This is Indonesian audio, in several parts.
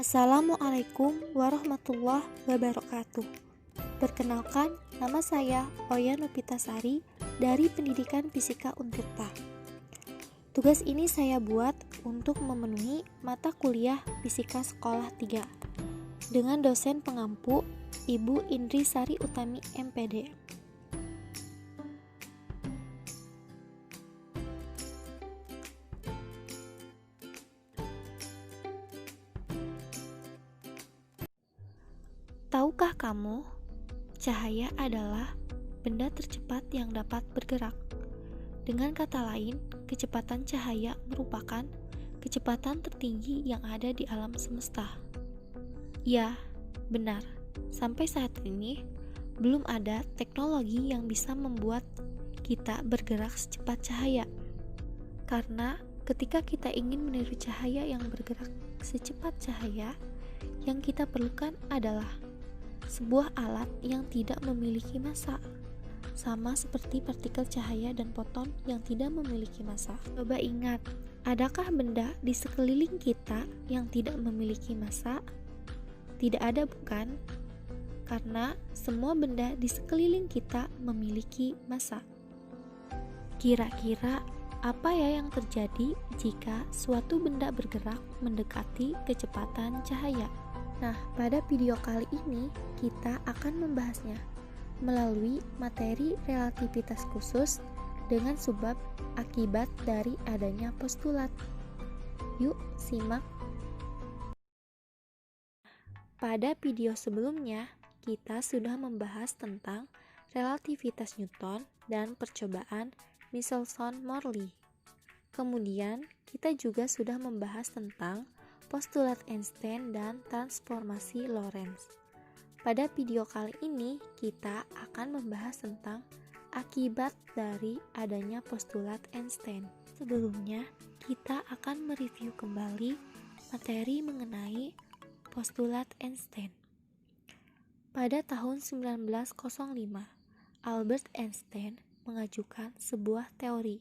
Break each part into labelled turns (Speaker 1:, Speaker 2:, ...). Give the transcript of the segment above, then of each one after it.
Speaker 1: Assalamualaikum warahmatullahi wabarakatuh. Perkenalkan, nama saya Oya Nopitasari dari Pendidikan Fisika Untirta. Tugas ini saya buat untuk memenuhi mata kuliah Fisika Sekolah 3 dengan dosen pengampu Ibu Indri Sari Utami MPD. Tahukah kamu, cahaya adalah benda tercepat yang dapat bergerak. Dengan kata lain, kecepatan cahaya merupakan kecepatan tertinggi yang ada di alam semesta. Ya, benar. Sampai saat ini, belum ada teknologi yang bisa membuat kita bergerak secepat cahaya. Karena ketika kita ingin meniru cahaya yang bergerak secepat cahaya, yang kita perlukan adalah sebuah alat yang tidak memiliki massa, sama seperti partikel cahaya dan foton yang tidak memiliki massa. Coba ingat, adakah benda di sekeliling kita yang tidak memiliki massa? Tidak ada, bukan? Karena semua benda di sekeliling kita memiliki massa. Kira-kira apa ya yang terjadi jika suatu benda bergerak mendekati kecepatan cahaya? Nah, pada video kali ini kita akan membahasnya melalui materi relativitas khusus dengan subbab akibat dari adanya postulat. Yuk, simak. Pada video sebelumnya, kita sudah membahas tentang relativitas Newton dan percobaan Michelson-Morley. Kemudian, kita juga sudah membahas tentang postulat Einstein dan transformasi Lorentz. Pada video kali ini, kita akan membahas tentang akibat dari adanya postulat Einstein. Sebelumnya, kita akan mereview kembali materi mengenai postulat Einstein. Pada tahun 1905, Albert Einstein mengajukan sebuah teori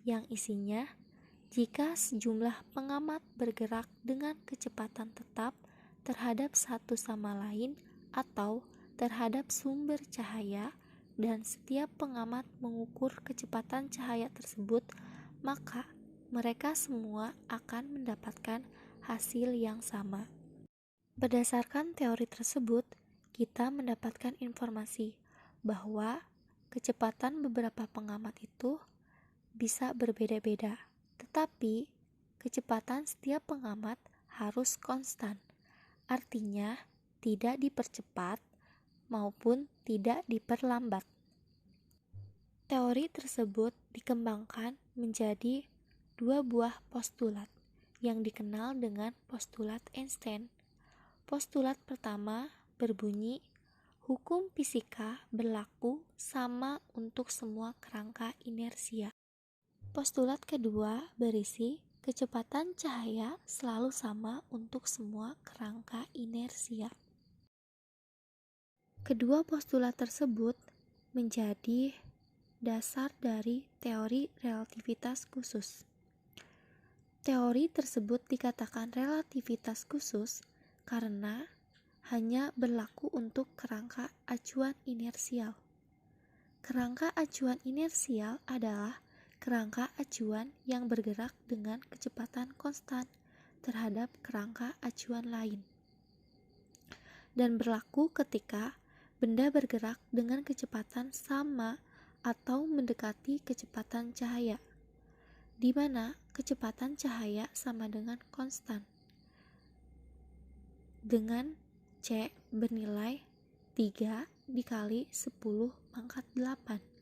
Speaker 1: yang isinya jika sejumlah pengamat bergerak dengan kecepatan tetap terhadap satu sama lain atau terhadap sumber cahaya dan setiap pengamat mengukur kecepatan cahaya tersebut, maka mereka semua akan mendapatkan hasil yang sama. Berdasarkan teori tersebut, kita mendapatkan informasi bahwa kecepatan beberapa pengamat itu bisa berbeda-beda. Tetapi, kecepatan setiap pengamat harus konstan, artinya tidak dipercepat maupun tidak diperlambat. Teori tersebut dikembangkan menjadi dua buah postulat yang dikenal dengan postulat Einstein. Postulat pertama berbunyi, hukum fisika berlaku sama untuk semua kerangka inersia. Postulat kedua berisi kecepatan cahaya selalu sama untuk semua kerangka inersia. Kedua postulat tersebut menjadi dasar dari teori relativitas khusus. Teori tersebut dikatakan relativitas khusus karena hanya berlaku untuk kerangka acuan inersial. Kerangka acuan inersial adalah kerangka acuan yang bergerak dengan kecepatan konstan terhadap kerangka acuan lain, dan berlaku ketika benda bergerak dengan kecepatan sama atau mendekati kecepatan cahaya, di mana kecepatan cahaya sama dengan konstan, dengan C bernilai 3 dikali 10 pangkat 8.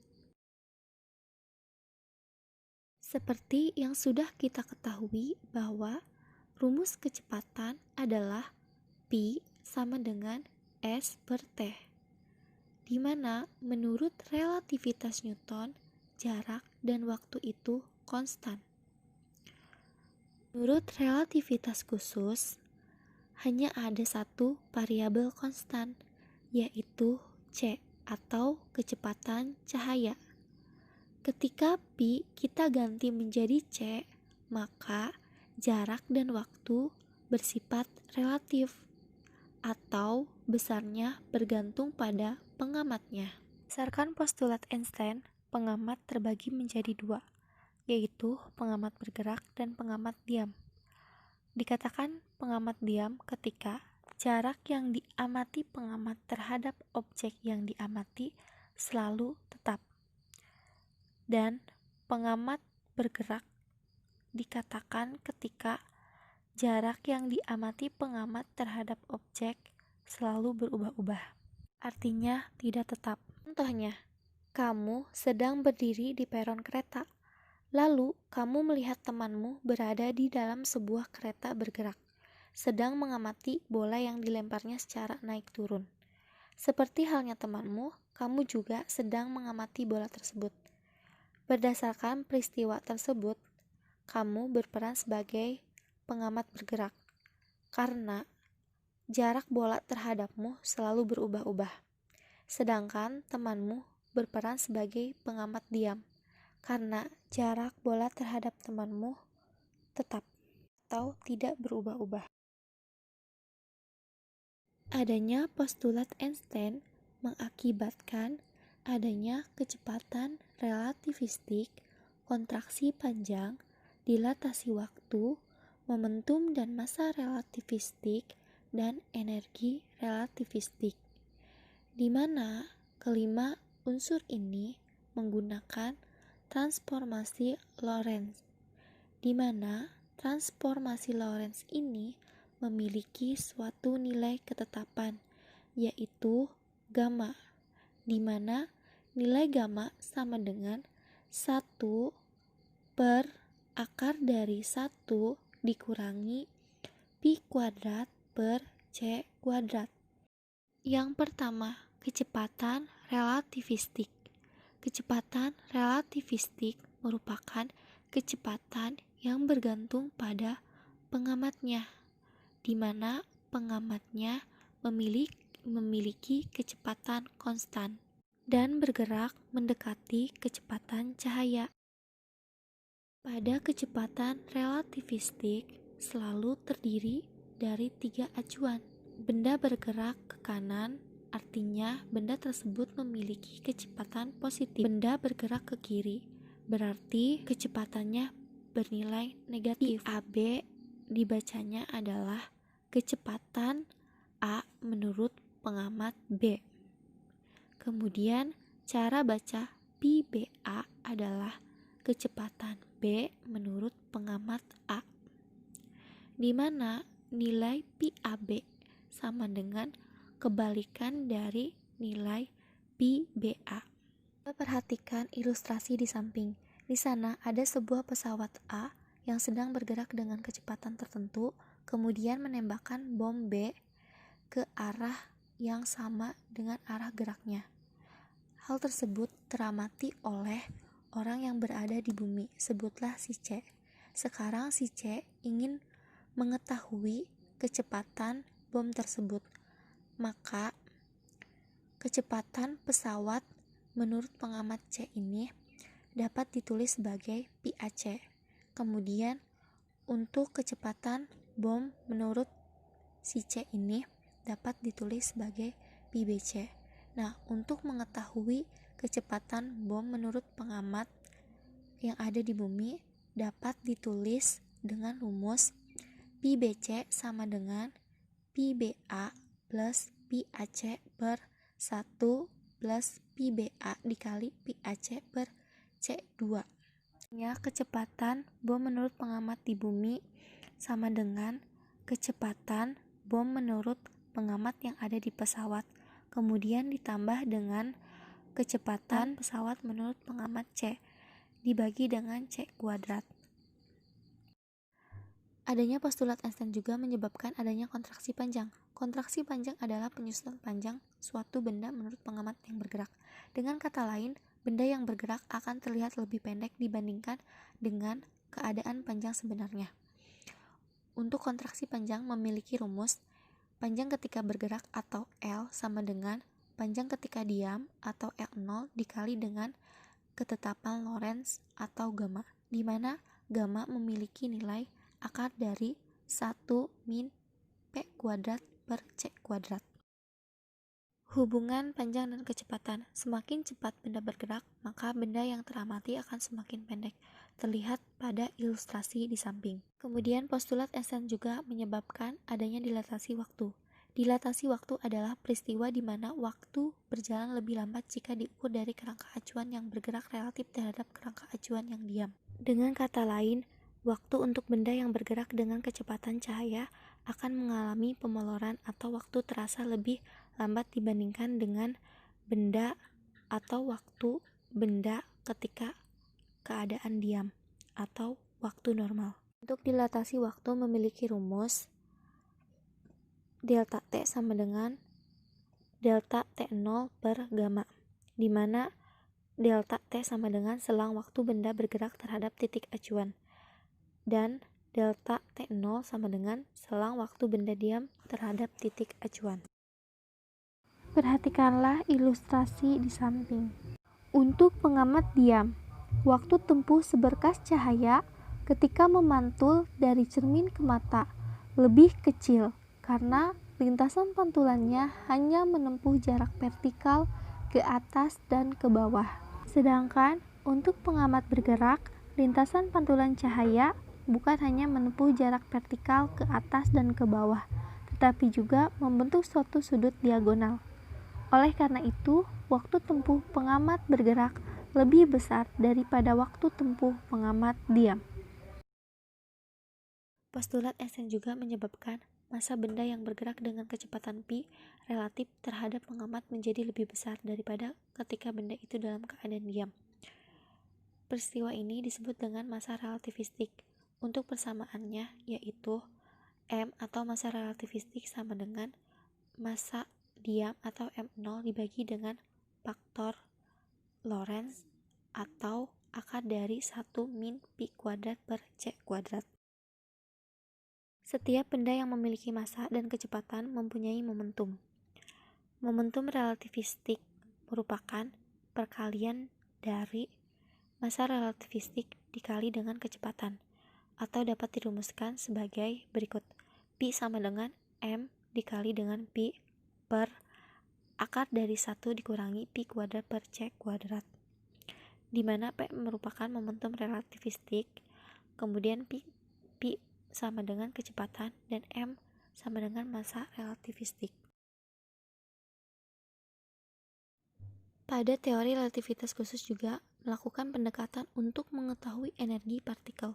Speaker 1: Seperti yang sudah kita ketahui bahwa rumus kecepatan adalah P sama dengan S per T, di mana menurut relativitas Newton, jarak dan waktu itu konstan. Menurut relativitas khusus, hanya ada satu variabel konstan, yaitu C atau kecepatan cahaya. Ketika Pi kita ganti menjadi C, maka jarak dan waktu bersifat relatif atau besarnya bergantung pada pengamatnya. Berdasarkan postulat Einstein, pengamat terbagi menjadi dua, yaitu pengamat bergerak dan pengamat diam. Dikatakan pengamat diam ketika jarak yang diamati pengamat terhadap objek yang diamati selalu tetap. Dan pengamat bergerak dikatakan ketika jarak yang diamati pengamat terhadap objek selalu berubah-ubah. Artinya tidak tetap. Contohnya, kamu sedang berdiri di peron kereta. Lalu, kamu melihat temanmu berada di dalam sebuah kereta bergerak, sedang mengamati bola yang dilemparnya secara naik turun. Seperti halnya temanmu, kamu juga sedang mengamati bola tersebut. Berdasarkan peristiwa tersebut, kamu berperan sebagai pengamat bergerak, karena jarak bola terhadapmu selalu berubah-ubah. Sedangkan temanmu berperan sebagai pengamat diam, karena jarak bola terhadap temanmu tetap atau tidak berubah-ubah. Adanya postulat Einstein mengakibatkan adanya kecepatan relativistik, kontraksi panjang, dilatasi waktu, momentum dan massa relativistik, dan energi relativistik, di mana kelima unsur ini menggunakan transformasi Lorentz, di mana transformasi Lorentz ini memiliki suatu nilai ketetapan, yaitu gamma, di mana nilai gamma sama dengan 1 per akar dari 1 dikurangi pi kuadrat per c kuadrat. Yang pertama, kecepatan relativistik. Kecepatan relativistik merupakan kecepatan yang bergantung pada pengamatnya, di mana pengamatnya memiliki kecepatan konstan dan bergerak mendekati kecepatan cahaya. Pada kecepatan relativistik selalu terdiri dari 3 acuan. Benda bergerak ke kanan, artinya benda tersebut memiliki kecepatan positif. Benda bergerak ke kiri, berarti kecepatannya bernilai negatif. AB dibacanya adalah kecepatan A menurut pengamat B. Kemudian cara baca pi BA adalah kecepatan B menurut pengamat A, di mana nilai pi AB sama dengan kebalikan dari nilai pi BA. Kita perhatikan ilustrasi di samping. Di sana ada sebuah pesawat A yang sedang bergerak dengan kecepatan tertentu, kemudian menembakkan bom B ke arah yang sama dengan arah geraknya. Hal tersebut teramati oleh orang yang berada di bumi, sebutlah si C. Sekarang si C ingin mengetahui kecepatan bom tersebut, maka kecepatan pesawat menurut pengamat C ini dapat ditulis sebagai pi AC. Kemudian untuk kecepatan bom menurut si C ini dapat ditulis sebagai pi BC. Nah, untuk mengetahui kecepatan bom menurut pengamat yang ada di bumi dapat ditulis dengan rumus pi BC sama dengan pi BA plus pi AC per 1 plus pi BA dikali pi AC per C2. Kecepatan bom menurut pengamat di bumi sama dengan kecepatan bom menurut pengamat yang ada di pesawat, kemudian ditambah dengan kecepatan pesawat menurut pengamat C, dibagi dengan C kuadrat. Adanya postulat Einstein juga menyebabkan adanya kontraksi panjang. Kontraksi panjang adalah penyusutan panjang suatu benda menurut pengamat yang bergerak. Dengan kata lain, benda yang bergerak akan terlihat lebih pendek dibandingkan dengan keadaan panjang sebenarnya. Untuk kontraksi panjang memiliki rumus panjang ketika bergerak atau L sama dengan panjang ketika diam atau L0 dikali dengan ketetapan Lorentz atau gamma, di mana gamma memiliki nilai akar dari 1 min P kuadrat per C kuadrat. Hubungan panjang dan kecepatan. Semakin cepat benda bergerak, maka benda yang teramati akan semakin pendek. Terlihat pada ilustrasi di samping. Kemudian postulat Einstein juga menyebabkan adanya dilatasi waktu. Dilatasi waktu adalah peristiwa di mana waktu berjalan lebih lambat jika diukur dari kerangka acuan yang bergerak relatif terhadap kerangka acuan yang diam. Dengan kata lain, waktu untuk benda yang bergerak dengan kecepatan cahaya akan mengalami pemoloran atau waktu terasa lebih lambat dibandingkan dengan benda atau waktu benda ketika keadaan diam atau waktu normal. Untuk dilatasi waktu memiliki rumus delta T sama dengan delta T0 per gamma, di mana delta T sama dengan selang waktu benda bergerak terhadap titik acuan, dan delta T0 sama dengan selang waktu benda diam terhadap titik acuan. Perhatikanlah ilustrasi di samping. Untuk pengamat diam, waktu tempuh seberkas cahaya ketika memantul dari cermin ke mata lebih kecil karena lintasan pantulannya hanya menempuh jarak vertikal ke atas dan ke bawah. Sedangkan untuk pengamat bergerak, lintasan pantulan cahaya bukan hanya menempuh jarak vertikal ke atas dan ke bawah, tetapi juga membentuk suatu sudut diagonal. Oleh karena itu, waktu tempuh pengamat bergerak lebih besar daripada waktu tempuh pengamat diam. Postulat Einstein juga menyebabkan massa benda yang bergerak dengan kecepatan pi relatif terhadap pengamat menjadi lebih besar daripada ketika benda itu dalam keadaan diam. Peristiwa ini disebut dengan massa relativistik. Untuk persamaannya, yaitu M atau massa relativistik sama dengan massa diam atau M0 dibagi dengan faktor Lorentz atau akar dari 1 min pi kuadrat per C kuadrat. Setiap benda yang memiliki massa dan kecepatan mempunyai momentum. Momentum relativistik merupakan perkalian dari massa relativistik dikali dengan kecepatan, atau dapat dirumuskan sebagai berikut. Pi sama dengan M dikali dengan pi per akar dari 1 dikurangi pi kuadrat per C kuadrat, di mana P merupakan momentum relativistik, kemudian pi sama dengan kecepatan, dan M sama dengan massa relativistik. Pada teori relativitas khusus juga melakukan pendekatan untuk mengetahui energi partikel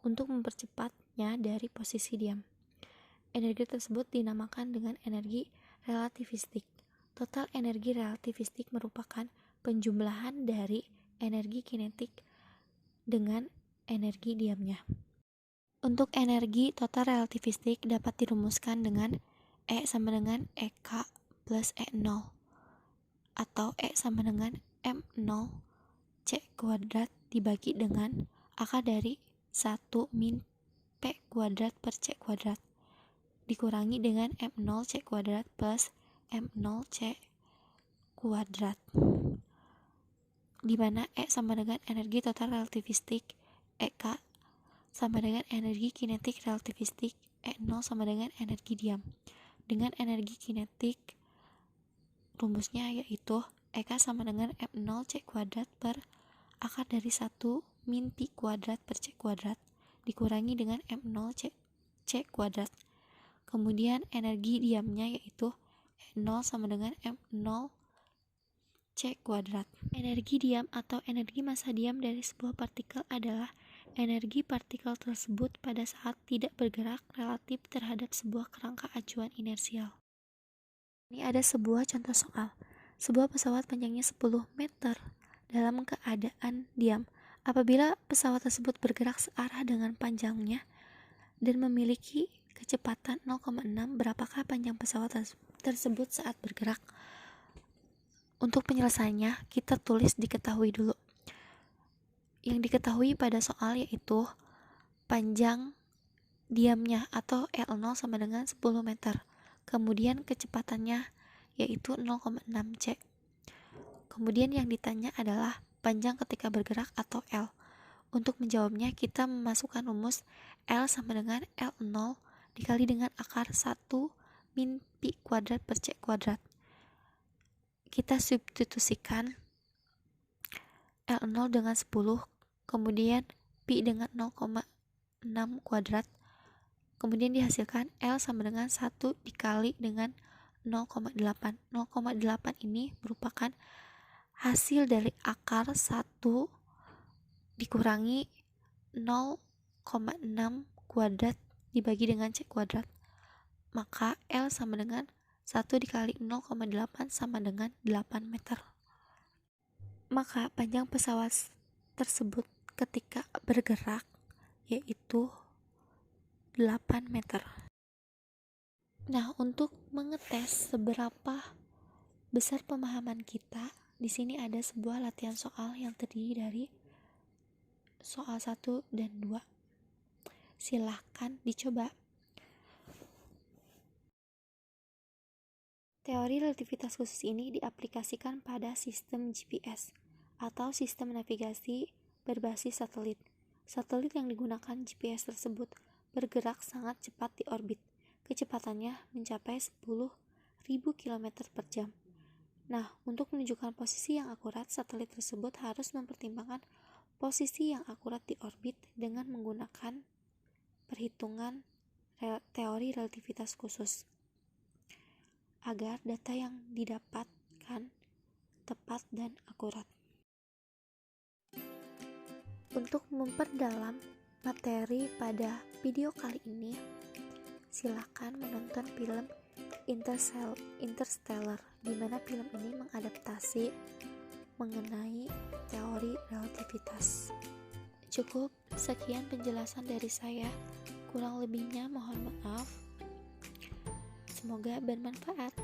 Speaker 1: untuk mempercepatnya dari posisi diam. Energi tersebut dinamakan dengan energi relativistik. Total energi relativistik merupakan penjumlahan dari energi kinetik dengan energi diamnya. Untuk energi total relativistik dapat dirumuskan dengan E sama dengan EK plus E0 atau E sama dengan M0 C kuadrat dibagi dengan akar dari 1 min P kuadrat per C kuadrat dikurangi dengan M0 C kuadrat plus M0 C kuadrat, di mana E sama dengan energi total relativistik, EK sama dengan energi kinetik relativistik, E0 sama dengan energi diam. Dengan energi kinetik, rumusnya yaitu EK sama dengan M0 C kuadrat per akar dari 1 min pi kuadrat per C kuadrat dikurangi dengan M0 C kuadrat. Kemudian energi diamnya yaitu E0 sama dengan M0 C kuadrat. Energi diam atau energi massa diam dari sebuah partikel adalah energi partikel tersebut pada saat tidak bergerak relatif terhadap sebuah kerangka acuan inersial. Ini ada sebuah contoh soal. Sebuah pesawat panjangnya 10 meter dalam keadaan diam. Apabila pesawat tersebut bergerak searah dengan panjangnya dan memiliki kecepatan 0,6, berapakah panjang pesawat tersebut saat bergerak? Untuk penyelesaiannya, kita tulis diketahui dulu. Yang diketahui pada soal yaitu panjang diamnya atau L0 sama dengan 10 meter. Kemudian kecepatannya yaitu 0,6 C. Kemudian yang ditanya adalah panjang ketika bergerak atau L. Untuk menjawabnya kita memasukkan rumus L sama dengan L0 dikali dengan akar 1 min pi kuadrat per c kuadrat. Kita substitusikan L0 dengan 10, kemudian pi dengan 0,6 kuadrat, kemudian dihasilkan L sama dengan 1 dikali dengan 0,8. 0,8 ini merupakan hasil dari akar 1 dikurangi 0,6 kuadrat dibagi dengan c kuadrat. Maka L sama dengan 1 dikali 0,8 sama dengan 8 meter. Maka panjang pesawat tersebut ketika bergerak yaitu 8 meter. Nah, untuk mengetes seberapa besar pemahaman kita, di sini ada sebuah latihan soal yang terdiri dari soal 1 dan 2. Silahkan dicoba. Teori relativitas khusus ini diaplikasikan pada sistem GPS atau sistem navigasi berbasis satelit. Satelit yang digunakan GPS tersebut bergerak sangat cepat di orbit. Kecepatannya mencapai 10.000 km per jam. Nah, untuk menunjukkan posisi yang akurat, satelit tersebut harus mempertimbangkan posisi yang akurat di orbit dengan menggunakan perhitungan teori relativitas khusus, agar data yang didapatkan tepat dan akurat. Untuk memperdalam materi pada video kali ini, silakan menonton film Interstellar, di mana film ini mengadaptasi mengenai teori relativitas. Cukup sekian penjelasan dari saya, kurang lebihnya mohon maaf. Semoga bermanfaat.